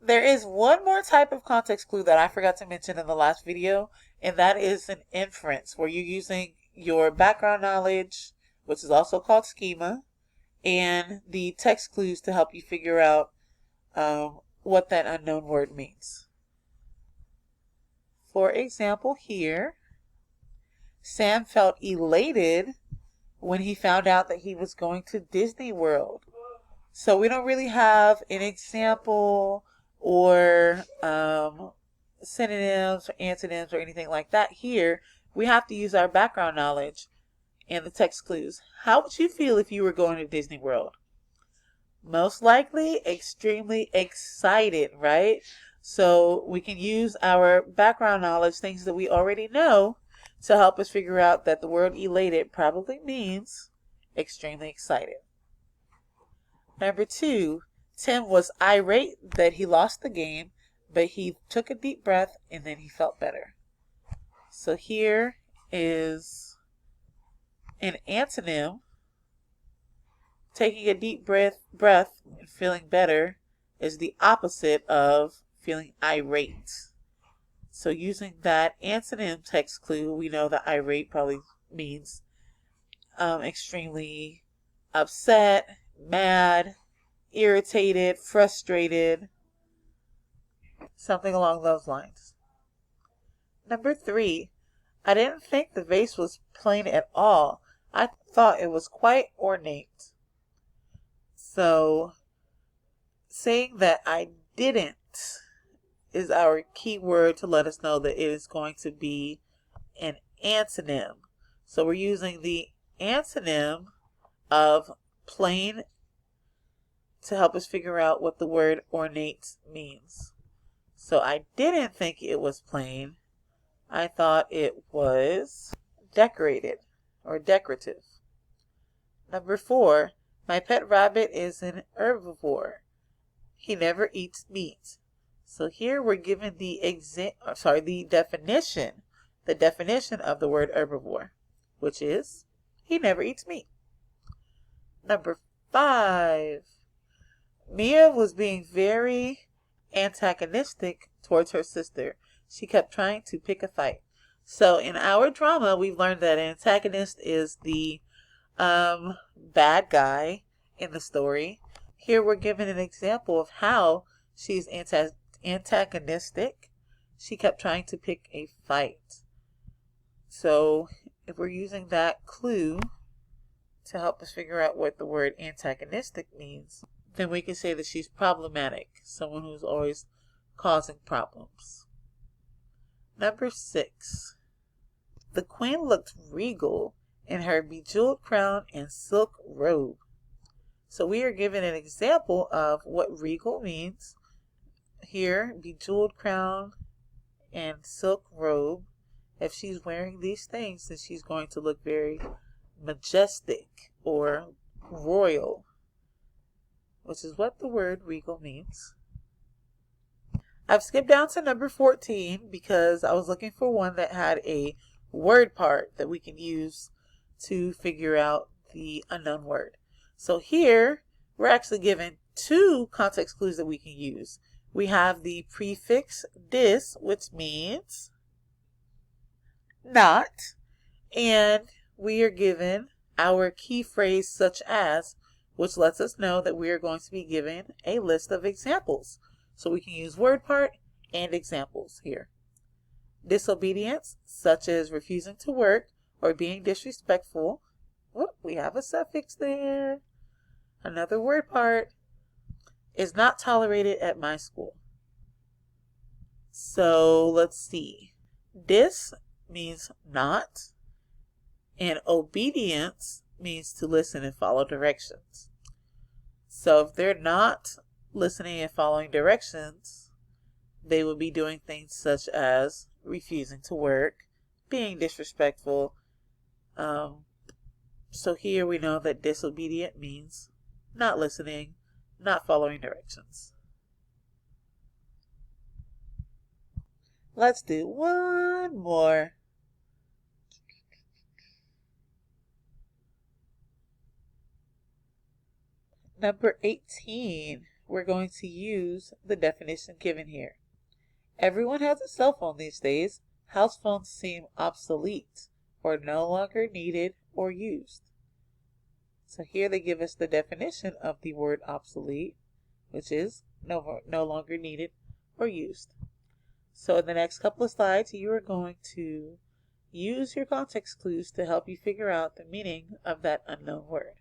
There is one more type of context clue that I forgot to mention in the last video, and that is an inference where you're using your background knowledge, which is also called schema, and the text clues to help you figure out what that unknown word means. For example, here, Sam felt elated when he found out that he was going to Disney World. So we don't really have an example or synonyms or antonyms or anything like that here. We have to use our background knowledge and the text clues. How would you feel if you were going to Disney World? Most likely extremely excited, right? So we can use our background knowledge, things that we already know, to help us figure out that the word elated probably means extremely excited. Number 2, Tim was irate that he lost the game, but he took a deep breath and then he felt better. So here is an antonym. Taking a deep breath and feeling better is the opposite of feeling irate. So using that antonym text clue, we know that irate probably means extremely upset, mad, irritated, frustrated, something along those lines. Number 3, I didn't think the vase was plain at all. I thought it was quite ornate. So saying that I didn't is our key word to let us know that it is going to be an antonym. So we're using the antonym of plain to help us figure out what the word ornate means. So I didn't think it was plain. I thought it was decorated or decorative. Number 4, my pet rabbit is an herbivore. He never eats meat. So here we're given the definition of the word herbivore, which is he never eats meat. Number 5, Mia was being very antagonistic towards her sister. She kept trying to pick a fight. So in our drama, we've learned that an antagonist is the bad guy in the story. Here we're given an example of how she's antagonistic. She kept trying to pick a fight. So if we're using that clue to help us figure out what the word antagonistic means, then we can say that she's problematic, someone who's always causing problems. Number 6, the queen looked regal in her bejeweled crown and silk robe. So we are given an example of what regal means. Here, bejeweled crown and silk robe. If she's wearing these things, then she's going to look very majestic or royal, which is what the word regal means. I've skipped down to number 14 because I was looking for one that had a word part that we can use to figure out the unknown word. So here, we're actually given 2 context clues that we can use. We have the prefix dis, which means not, and we are given our key phrase such as, which lets us know that we are going to be given a list of examples. So we can use word part and examples here. Disobedience, such as refusing to work or being disrespectful. Oh, we have a suffix there. Another word part is not tolerated at my school. So let's see. Dis means not, and obedience means to listen and follow directions. So if they're not listening and following directions, they would be doing things such as refusing to work, being disrespectful. So here we know that disobedient means not listening, not following directions. Let's do one more. Number 18. we're going to use the definition given here. Everyone has a cell phone these days. House phones seem obsolete or no longer needed or used. So here they give us the definition of the word obsolete, which is no longer needed or used. So in the next couple of slides, you are going to use your context clues to help you figure out the meaning of that unknown word.